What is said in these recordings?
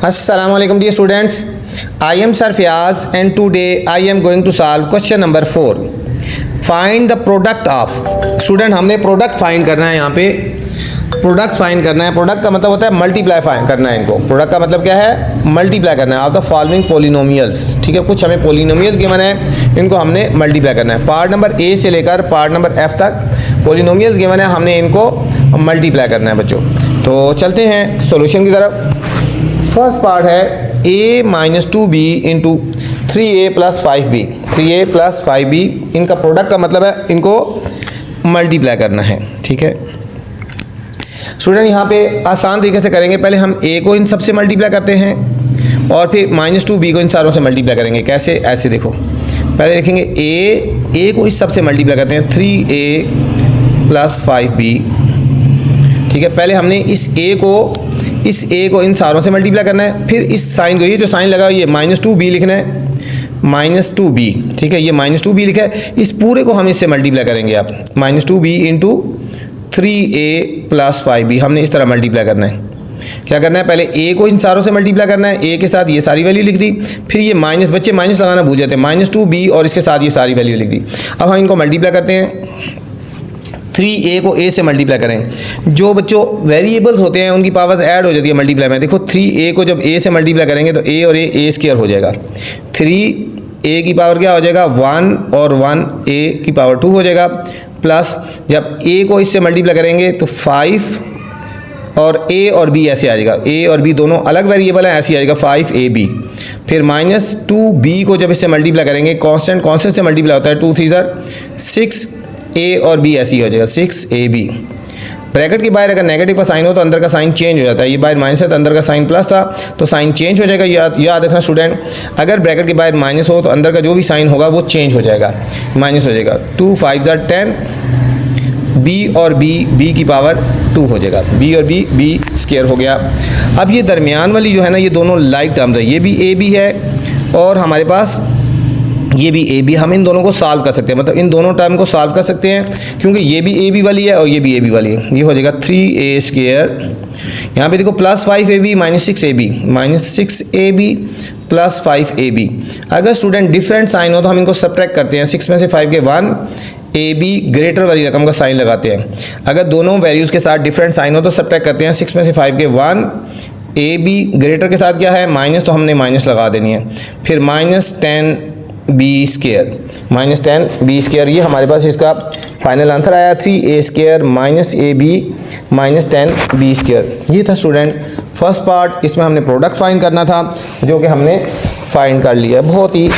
Assalamualaikum dear students, I am Sir Fiaz and today I am going to solve question number 4. Find the product of. Student हमने product find करना है। यहाँ पे product find करना है। Product का मतलब होता है मल्टीप्लाई फाइंड करना है इनको। प्रोडक्ट का मतलब क्या है? मल्टीप्लाई करना है ऑफ द फॉलोइंग पोलिनोमियल्स। ठीक है, कुछ हमें पोलिनोमियल्स गिवन है, इनको हमने मल्टीप्लाई करना है। पार्ट नंबर ए से लेकर पार्ट नंबर एफ तक पोलिनोमियल्स गिवन है, हमने इनको मल्टीप्लाई करना है बच्चों। तो चलते हैं सॉल्यूशन की तरफ। फर्स्ट पार्ट है a minus 2b into 3a plus 5b। 3a plus 5b इनका प्रोडक्ट का मतलब है इनको मल्टीप्लाई करना है। ठीक है स्टूडेंट, यहाँ पे आसान तरीके से करेंगे। पहले हम a को इन सबसे मल्टीप्लाई करते हैं और फिर माइनस 2b को इन सारों से मल्टीप्लाई करेंगे। कैसे? ऐसे देखो, पहले देखेंगे a को इस सबसे मल्टीप्लाई करते हैं 3a प्लस 5b। ठीक है, पहले हमने इस a को इन सारों से मल्टीप्लाई करना है। फिर इस साइन को, ये जो साइन लगा ये माइनस 2b लिखना है, माइनस 2b। ठीक है, ये माइनस 2b लिखा है, इस पूरे को हम इससे मल्टीप्लाई करेंगे। आप minus 2b into 3a plus 5b हमने इस तरह मल्टीप्लाई करना है। क्या करना है? पहले a को इन सारों से मल्टीप्लाई करना है, a के साथ ये सारी वैल्यू लिख दी। फिर ये माइनस, बच्चे माइनस लगाना भूल जाते हैं, माइनस 2b और इसके साथ ये सारी वैल्यू लिख दी। अब हम इनको मल्टीप्लाई करते हैं। 3a को a से मल्टीप्लाई करें। जो बच्चों वेरिएबल्स होते हैं उनकी पावर्स ऐड हो जाती है मल्टीप्लाई में। देखो 3a को जब a से मल्टीप्लाई करेंगे तो a और a स्क्वायर हो जाएगा। 3a की पावर क्या हो जाएगा? 1 और 1 a की पावर 2 हो जाएगा। प्लस जब a को इससे मल्टीप्लाई करेंगे तो 5 और a और b ऐसे आ जाएगा। a और b दोनों अलग वेरिएबल हैं, ऐसे आ जाएगा 5ab। फिर माइनस 2b को जब इससे मल्टीप्लाई करेंगे, कॉन्स्टेंट से मल्टीप्लाई होता है, 2 3 6 a और b ऐसी हो जाएगा 6ab। ब्रैकेट के बाहर अगर नेगेटिव का साइन हो तो अंदर का साइन चेंज हो जाता है। ये बाहर माइनस है तो अंदर का साइन प्लस था तो साइन चेंज हो जाएगा। याद रखना स्टूडेंट, अगर ब्रैकेट के बाहर माइनस हो तो अंदर का जो भी साइन होगा वो चेंज हो जाएगा, माइनस हो जाएगा। 2 5 10, b और b की पावर 2 हो जाएगा। b और b स्क्वायर हो गया। अब ये दरमियान वाली जो है ना, ये दोनों लाइक टर्म्स है, ये भी ab है और हमारे पास ये भी ए बी। हम इन दोनों को सॉल्व कर सकते हैं, मतलब इन दोनों टर्म को सॉल्व कर सकते हैं क्योंकि ये भी ए बी वाली है और ये भी ए बी वाली है। ये हो जाएगा 3a स्क्वायर। यहाँ पे देखो plus 5ab minus 6ab plus 5ab। अगर स्टूडेंट डिफरेंट साइन हो तो हम इनको सब्ट्रैक्ट करते हैं। 6 में से 5 के 1, ab ग्रेटर वाली रकम का साइन लगाते हैं। अगर दोनों वैल्यूज़ के साथ डिफरेंट साइन हो तो सब्ट्रैक्ट करते हैं। 6 में से 5 के 1, ab ग्रेटर के साथ क्या है? माइनस, तो हमने माइनस लगा देनी है। फिर minus 10b square, minus 10b square, ये हमारे पास इसका फाइनल आंसर आया 3a square minus ab minus 10b square. ये था स्टूडेंट फर्स्ट पार्ट। इसमें हमने प्रोडक्ट फाइंड करना था जो कि हमने फाइंड कर लिया। बहुत ही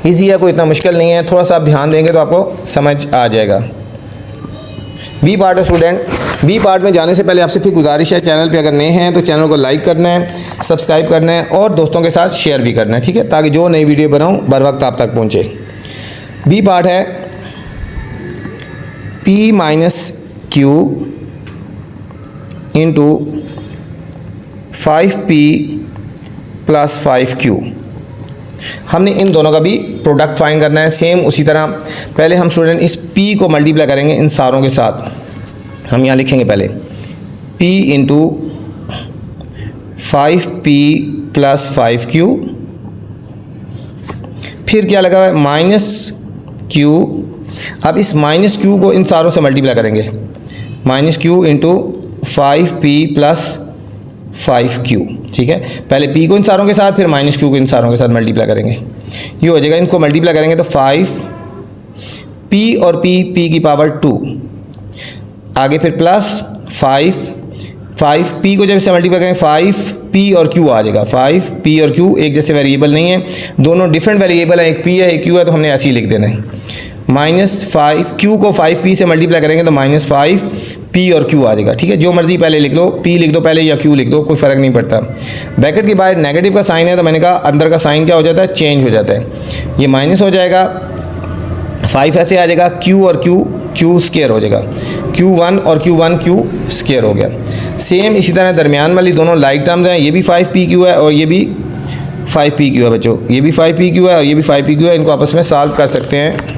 ईजी है, कोई इतना मुश्किल नहीं है, थोड़ा सा आप ध्यान देंगे तो आपको समझ आ जाएगा। बी पार्ट है स्टूडेंट। बी पार्ट में जाने से पहले आपसे फिर गुजारिश है, चैनल पे अगर नए हैं तो चैनल को लाइक करना है, सब्सक्राइब करना है और दोस्तों के साथ शेयर भी करना है। ठीक है, ताकि जो नई वीडियो बनाऊं बर वक्त आप तक पहुंचे। बी पार्ट है p minus Q into 5p plus 5q। हमने इन दोनों का भी प्रोडक्ट फाइंड करना है। सेम उसी तरह पहले हम स्टूडेंट इस p को मल्टीप्लाई करेंगे इन सारों के साथ। हम यहाँ लिखेंगे पहले p into 5p plus 5q। फिर क्या लगा हुआ है? Minus q। अब इस माइनस q को इन सारों से मल्टीप्लाई करेंगे, minus q into 5p plus 5q। ठीक है, पहले p को इन सारों के साथ, फिर माइनस q को इन सारों के साथ मल्टीप्लाई करेंगे। ये हो जाएगा, इनको मल्टीप्लाई करेंगे तो 5p और p की पावर 2, आगे फिर प्लस 5p को जब इससे मल्टीप्लाई करेंगे 5p और q आ जाएगा। 5p और q एक जैसे वेरिएबल नहीं है, दोनों डिफरेंट वेरिएबल है, एक p है एक q है, तो हमने ऐसे ही लिख देना है। माइनस 5q को 5p से मल्टीप्लाई करेंगे तो माइनस 5p और q आ जाएगा। ठीक है, जो मर्जी पहले लिख लो, p लिख दो पहले या q लिख दो, कोई फ़र्क नहीं पड़ता। ब्रैकेट के बाहर नेगेटिव का साइन है तो मैंने कहा अंदर का साइन क्या हो जाता है? चेंज हो जाता है। ये माइनस हो जाएगा, 5 ऐसे आ जाएगा, q और q स्क्वायर हो जाएगा, q1 और q स्क्वायर हो गया। सेम इसी तरह दरमियान वाली दोनों लाइक टर्म्स हैं। ये भी 5pq है और ये भी 5pq है बच्चों, ये भी 5pq है और ये भी 5pq है। इनको आपस में सॉल्व कर सकते हैं।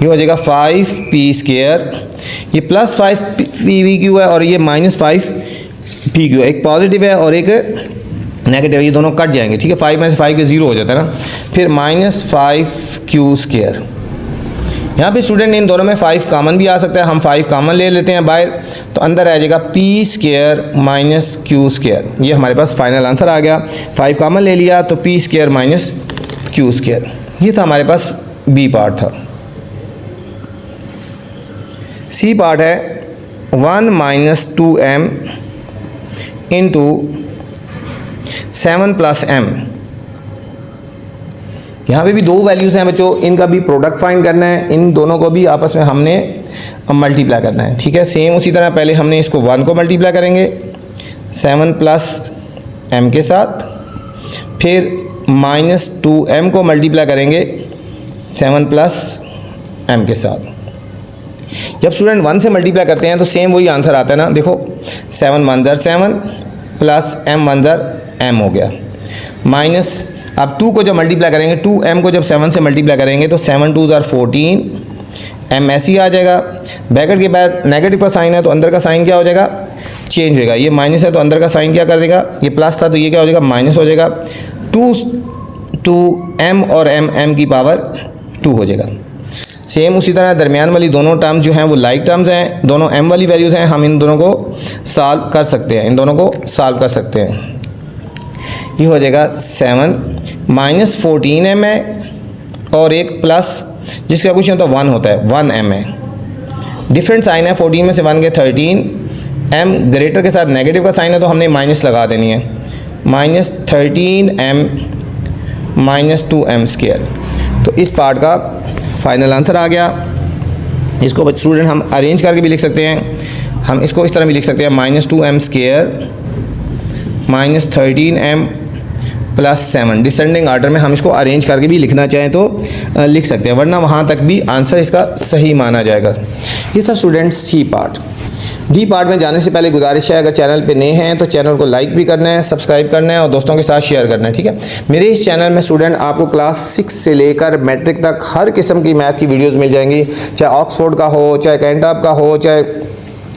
ये हो जाएगा 5p स्क्वायर, ये प्लस 5pq है और ये माइनस 5 पी क्यू, एक पॉजिटिव है और एक नेगेटिव, ये दोनों कट जाएंगे, ठीक है। 5 में से 5 के 0 हो जाता है ना। फिर -5q², यहाँ पे स्टूडेंट इन दोनों में 5 कॉमन भी आ सकता है, हम 5 कॉमन ले लेते हैं बाहर, तो अंदर आ जाएगा p² - q²। ये हमारे पास फाइनल आंसर आ गया। 5 कॉमन ले लिया तो p² - q²। ये था हमारे पास बी पार्ट था। सी पार्ट है 1 - 2m इंटू 7 + m। यहाँ पे भी दो वैल्यूज़ हैं बच्चों, इनका भी प्रोडक्ट फाइंड करना है, इन दोनों को भी आपस में हमने मल्टीप्लाई करना है, ठीक है। सेम उसी तरह पहले हमने इसको 1 को मल्टीप्लाई करेंगे 7 + m के साथ, फिर -2m को मल्टीप्लाई करेंगे 7 + m के साथ। जब स्टूडेंट 1 से मल्टीप्लाई करते हैं तो सेम वही आंसर आता है ना, देखो 7 × 1 = 7 + m × 1 = m हो गया, माइनस अब 2 को जब मल्टीप्लाई करेंगे, 2m को जब 7 से मल्टीप्लाई करेंगे तो 7 × 2 = 14, m ऐसे ही आ जाएगा। ब्रैकेट के बाद नेगेटिव का साइन है तो अंदर का साइन क्या हो जाएगा, चेंज होएगा। ये माइनस है तो अंदर का साइन क्या कर देगा, ये प्लस था तो ये क्या हो जाएगा, माइनस हो जाएगा। 2m और m की पावर 2 हो जाएगा। सेम उसी तरह दरमियान वाली दोनों टर्म्स जो हैं वो लाइक टर्म्स हैं, दोनों m वाली वैल्यूज़ हैं, हम इन दोनों को सॉल्व कर सकते हैं, इन दोनों को सॉल्व कर सकते हैं। ये हो जाएगा 7 - 14m है और एक प्लस जिसका कुछ होता है 1 होता है, 1m है। डिफरेंट साइन है, 14 में से 1 गए 13, m ग्रेटर के साथ नेगेटिव का साइन है तो हमने माइनस लगा देनी है, -13m - 2m²। तो इस पार्ट का फाइनल आंसर आ गया। इसको स्टूडेंट हम अरेंज करके भी लिख सकते हैं, हम इसको इस तरह भी लिख सकते हैं -2m² - 13m + 7। डिसेंडिंग आर्डर में हम इसको अरेंज करके भी लिखना चाहें तो लिख सकते हैं, वरना वहाँ तक भी आंसर इसका सही माना जाएगा। ये था student C part. D part में जाने से पहले गुजारिश है, अगर चैनल पे नए हैं तो चैनल को लाइक भी करना है, सब्सक्राइब करना है और दोस्तों के साथ शेयर करना है, ठीक है। मेरे इस चैनल में स्टूडेंट आपको क्लास 6 से लेकर मैट्रिक तक हर किस्म की मैथ की वीडियोस मिल जाएंगी, चाहे ऑक्सफोर्ड का हो, चाहे कैंटाब का हो, चाहे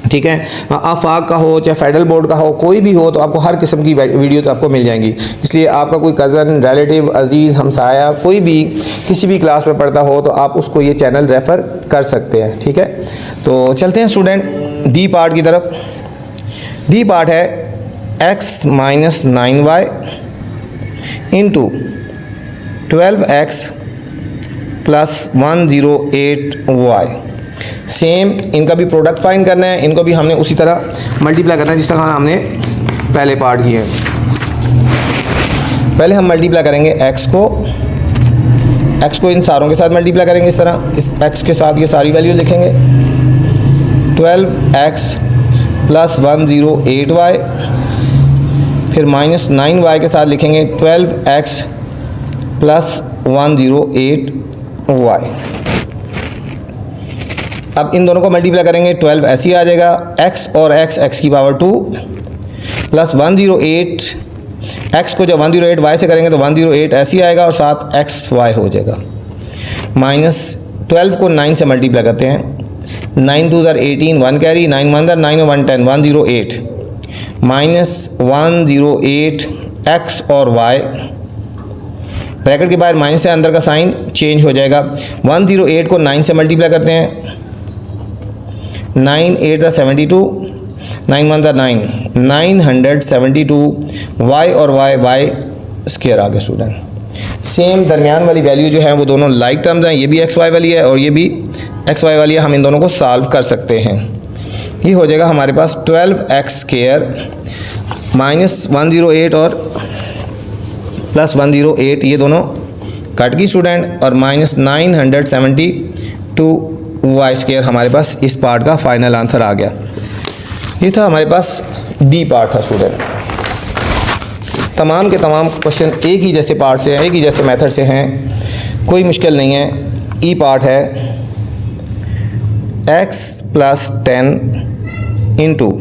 ठीक है आफाक का हो, चाहे फेडरल बोर्ड का हो, कोई भी हो तो आपको हर किस्म की वीडियो तो आपको मिल जाएंगी। इसलिए आपका कोई कज़न, रिलेटिव, अजीज़, हमसाया कोई भी किसी भी क्लास में पढ़ता हो तो आप उसको ये चैनल रेफ़र कर सकते हैं, ठीक है। तो चलते हैं स्टूडेंट डी पार्ट की तरफ। डी पार्ट है x - 9y into 12x + 108y। Same इनका भी प्रोडक्ट फाइंड करना है, इनको भी हमने उसी तरह मल्टीप्लाई करना है जिस तरह हमने पहले पार्ट किए हैं। पहले हम मल्टीप्लाई करेंगे x को इन सारों के साथ मल्टीप्लाई करेंगे, इस तरह इस x के साथ ये सारी वैल्यू लिखेंगे। 12x + 108y, फिर -9y के साथ लिखेंगे 12x + 108y। अब इन दोनों को मल्टीप्लाई करेंगे, 12 ऐसे ही आ जाएगा, x और x की पावर 2 + 108, x को जब 108y से करेंगे तो 108 ऐसे ही आएगा और साथ xy हो जाएगा। -12 को 9 से मल्टीप्लाई करते हैं, 9 × 2 = 18, 1 कैरी, 9 × 1 = 9 और 1 10, 108 -108 x और y, ब्रैकेट के बाहर माइनस से अंदर का साइन चेंज हो जाएगा। 108 को 9 से मल्टीप्लाई करते हैं, 9 × 8 = 72, 9 × 1 = 9, 972 y और y² आ गया स्टूडेंट। सेम दरमियान वाली वैल्यू जो है वो दोनों लाइक टर्म्स हैं, ये भी xy वाली है और ये भी xy वाली है, हम इन दोनों को सॉल्व कर सकते हैं। ये हो जाएगा हमारे पास 12x² -108 और +108, ये दोनों कट की स्टूडेंट, और -972y² हमारे पास इस पार्ट का फाइनल आंसर आ गया। ये था हमारे पास डी पार्ट था स्टूडेंट। तमाम के तमाम क्वेश्चन एक ही जैसे पार्ट से हैं, एक ही जैसे मेथड से हैं, कोई मुश्किल नहीं है। ई पार्ट है x + 10 इंटू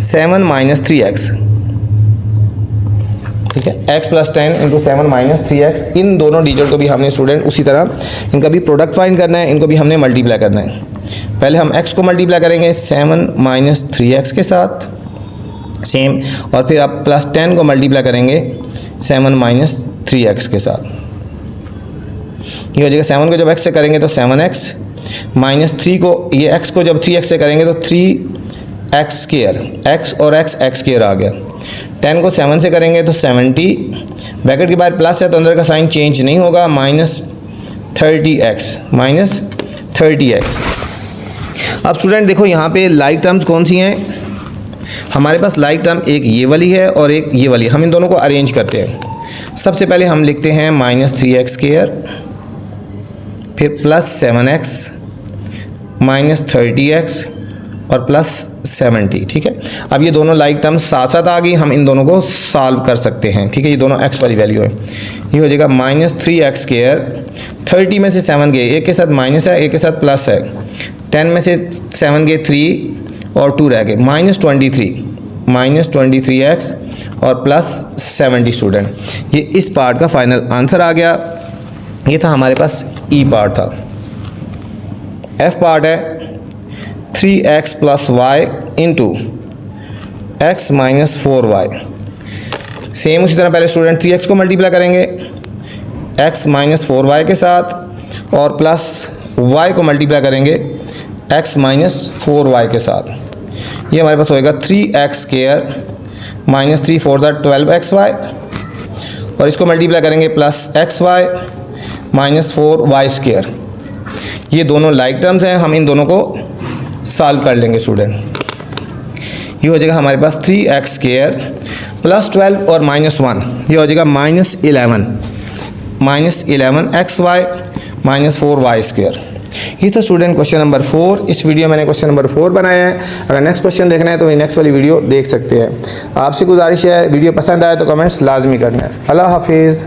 7 - 3x, ठीक है। x + 10 इंटू 7 - 3x, इन दोनों डिजिट को भी हमने स्टूडेंट उसी तरह इनका भी प्रोडक्ट फाइंड करना है, इनको भी हमने मल्टीप्लाई करना है। पहले हम x को मल्टीप्लाई करेंगे 7 - 3x के साथ, सेम, और फिर आप प्लस 10 को मल्टीप्लाई करेंगे 7 माइनस 3x के साथ। ये हो जाएगा 7 को जब x से करेंगे तो 7x माइनस 3 को, ये x को जब 3x से करेंगे तो 3x स्क्वायर, x और x स्क्वायर आ गया। 10 को 7 से करेंगे तो 70, ब्रैकेट के बाद प्लस है तो अंदर का साइन चेंज नहीं होगा, माइनस 30x। अब स्टूडेंट देखो यहाँ पे लाइक टर्म्स कौन सी हैं, हमारे पास लाइक टर्म एक ये वाली है और एक ये वाली। हम इन दोनों को अरेंज करते हैं। सबसे पहले हम लिखते हैं माइनस 3x स्क्वायर, फिर प्लस 7x माइनस 30x और प्लस 70। ठीक है, अब ये दोनों लाइक टर्म्स साथ साथ आ गई, हम इन दोनों को सॉल्व कर सकते हैं। ठीक है, ये दोनों x वाली वैल्यू है। ये हो जाएगा माइनस 3x स्क्वायर, 30 में से 7 गए, एक के साथ माइनस है एक के साथ प्लस है, 10 में से 7 गए 3 और 2 रह गए, माइनस 23x और प्लस 70 स्टूडेंट। ये इस पार्ट का फाइनल आंसर आ गया। ये था हमारे पास ई पार्ट था। एफ पार्ट है 3x plus y into x minus 4y। Same उसी तरह पहले स्टूडेंट 3x को मल्टीप्लाई करेंगे x माइनस 4y के साथ और प्लस y को मल्टीप्लाई करेंगे x माइनस 4y के साथ। ये हमारे पास होएगा 3x स्क्वायर माइनस 3 4 12xy और इसको मल्टीप्लाई करेंगे plus xy minus 4y square. ये दोनों लाइक टर्म्स हैं, हम इन दोनों को सॉल्व कर लेंगे स्टूडेंट। ये हो जाएगा हमारे पास 3x स्क्वायर प्लस 12 और माइनस 1, ये हो जाएगा minus 11 xy minus 4y square. ये था स्टूडेंट क्वेश्चन नंबर 4। इस वीडियो में मैंने क्वेश्चन नंबर 4 बनाया है। अगर नेक्स्ट क्वेश्चन देखना है तो नेक्स्ट वाली वीडियो देख सकते हैं। आपसे गुजारिश है वीडियो पसंद आए तो कमेंट्स लाजमी करना है। अल्लाह हाफिज़।